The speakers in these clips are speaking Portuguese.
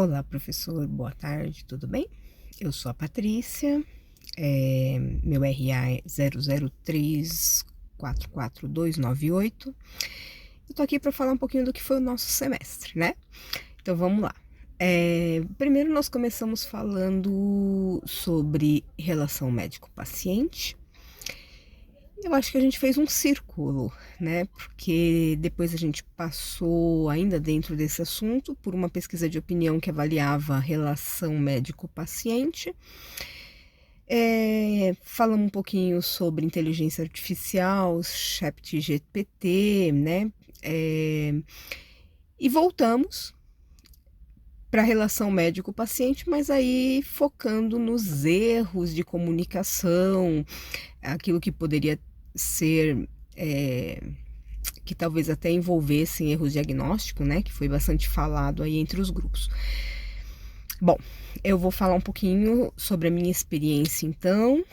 Olá, professor, boa tarde, tudo bem? Eu sou a Patrícia, meu RA é 00344298. Eu tô aqui para falar um pouquinho do que foi o nosso semestre, né? Então vamos lá. Primeiro nós começamos falando sobre relação médico-paciente. Eu acho que a gente fez um círculo, né? Porque depois a gente passou, ainda dentro desse assunto, por uma pesquisa de opinião que avaliava a relação médico-paciente. Falamos um pouquinho sobre inteligência artificial, ChatGPT, né? E voltamos para a relação médico-paciente, mas aí focando nos erros de comunicação, aquilo que poderia ser, que talvez até envolvessem erros diagnósticos, né, que foi bastante falado aí entre os grupos. Bom, eu vou falar um pouquinho sobre a minha experiência, então,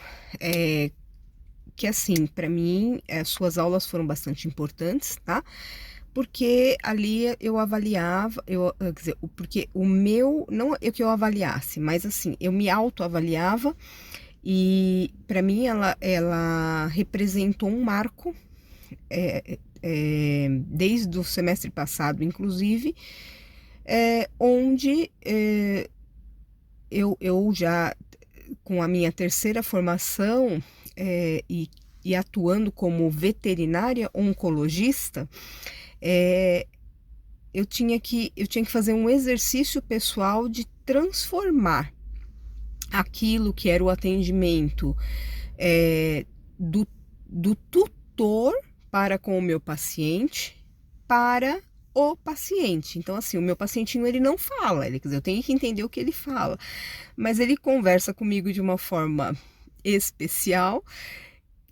que assim, para mim, as suas aulas foram bastante importantes, tá? Porque ali eu avaliava, quer dizer, porque o meu, não é que eu avaliasse, mas assim, eu me autoavaliava. E para mim ela representou um marco, desde o semestre passado, inclusive, onde eu já, com a minha terceira formação e atuando como veterinária oncologista, eu tinha que fazer um exercício pessoal de transformar aquilo que era o atendimento do tutor para com o meu paciente para o paciente. Então, assim, o meu pacientinho, ele não fala, quer dizer, eu tenho que entender o que ele fala, mas ele conversa comigo de uma forma especial,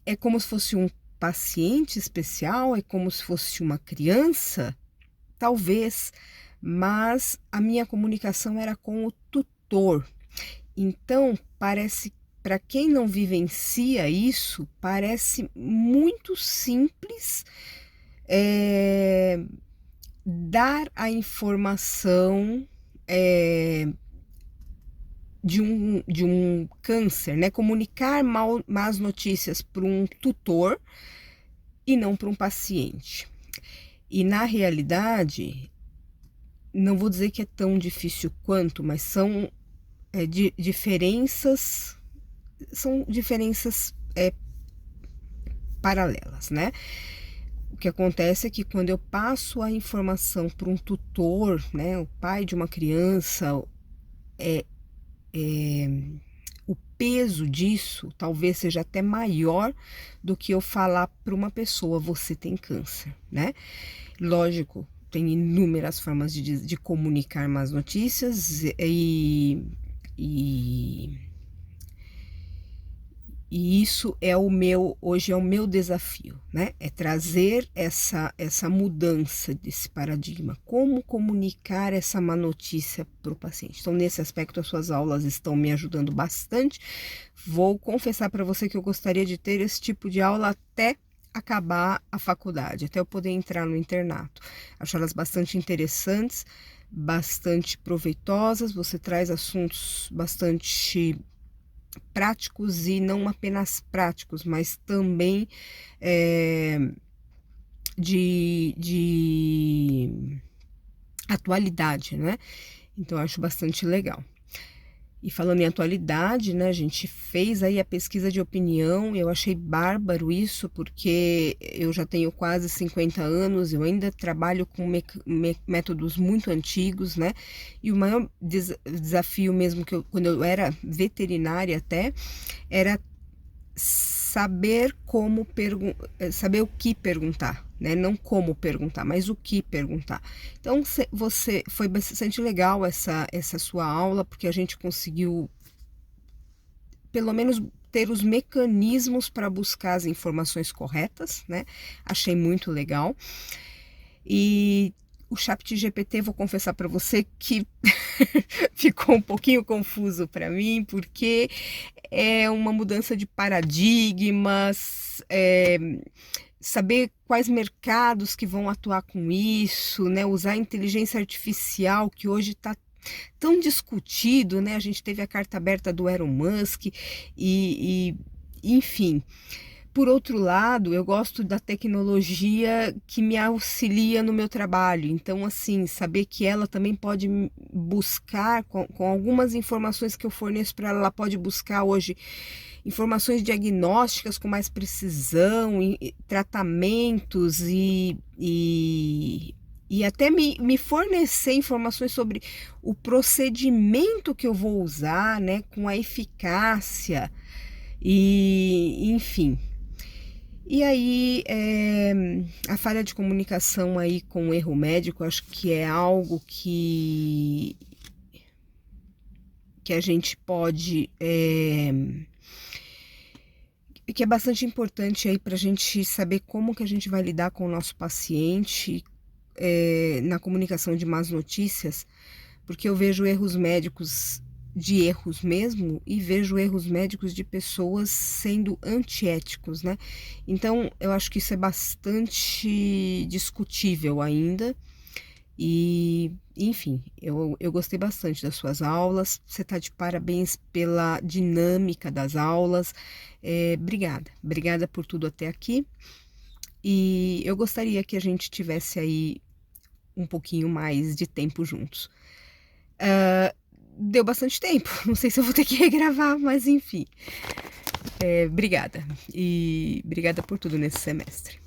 é como se fosse um paciente especial, é como se fosse uma criança, talvez, mas a minha comunicação era com o tutor. Então, parece, para quem não vivencia isso, parece muito simples dar a informação de um câncer, né? Comunicar más notícias para um tutor e não para um paciente. E na realidade, não vou dizer que é tão difícil quanto, mas são diferenças paralelas, né? O que acontece é que quando eu passo a informação para um tutor, né, o pai de uma criança, o peso disso talvez seja até maior do que eu falar para uma pessoa, você tem câncer, né? Lógico, tem inúmeras formas de comunicar más notícias e isso hoje é o meu desafio, né? É trazer essa mudança desse paradigma, como comunicar essa má notícia para o paciente. Então, nesse aspecto, as suas aulas estão me ajudando bastante. Vou confessar para você que eu gostaria de ter esse tipo de aula até acabar a faculdade, até eu poder entrar no internato. Acho elas bastante interessantes, bastante proveitosas, você traz assuntos bastante práticos e não apenas práticos, mas também de atualidade, né? Então, eu acho bastante legal. E falando em atualidade, né, a gente fez aí a pesquisa de opinião, eu achei bárbaro isso, porque eu já tenho quase 50 anos, eu ainda trabalho com métodos muito antigos, né, e o maior desafio mesmo, quando eu era veterinária até, era saber saber o que perguntar, né? Não como perguntar, mas o que perguntar. Então, foi bastante legal essa sua aula, porque a gente conseguiu, pelo menos, ter os mecanismos para buscar as informações corretas, né? Achei muito legal. E o ChatGPT, vou confessar para você que ficou um pouquinho confuso para mim, porque é uma mudança de paradigmas, saber quais mercados que vão atuar com isso, né? Usar a inteligência artificial, que hoje está tão discutido, né? A gente teve a carta aberta do Elon Musk enfim. Por outro lado, eu gosto da tecnologia que me auxilia no meu trabalho. Então, assim, saber que ela também pode buscar, com algumas informações que eu forneço para ela, ela pode buscar hoje informações diagnósticas com mais precisão, tratamentos e até me fornecer informações sobre o procedimento que eu vou usar, né, com a eficácia e enfim. E aí, a falha de comunicação aí com o erro médico, acho que é algo que a gente pode, que é bastante importante aí para a gente saber como que a gente vai lidar com o nosso paciente na comunicação de más notícias, porque eu vejo erros médicos de erros mesmo e vejo erros médicos de pessoas sendo antiéticos, né? Então, eu acho que isso é bastante discutível ainda e, enfim, eu gostei bastante das suas aulas, você tá de parabéns pela dinâmica das aulas, obrigada por tudo até aqui e eu gostaria que a gente tivesse aí um pouquinho mais de tempo juntos. Deu bastante tempo, não sei se eu vou ter que regravar, mas enfim. Obrigada. E obrigada por tudo nesse semestre.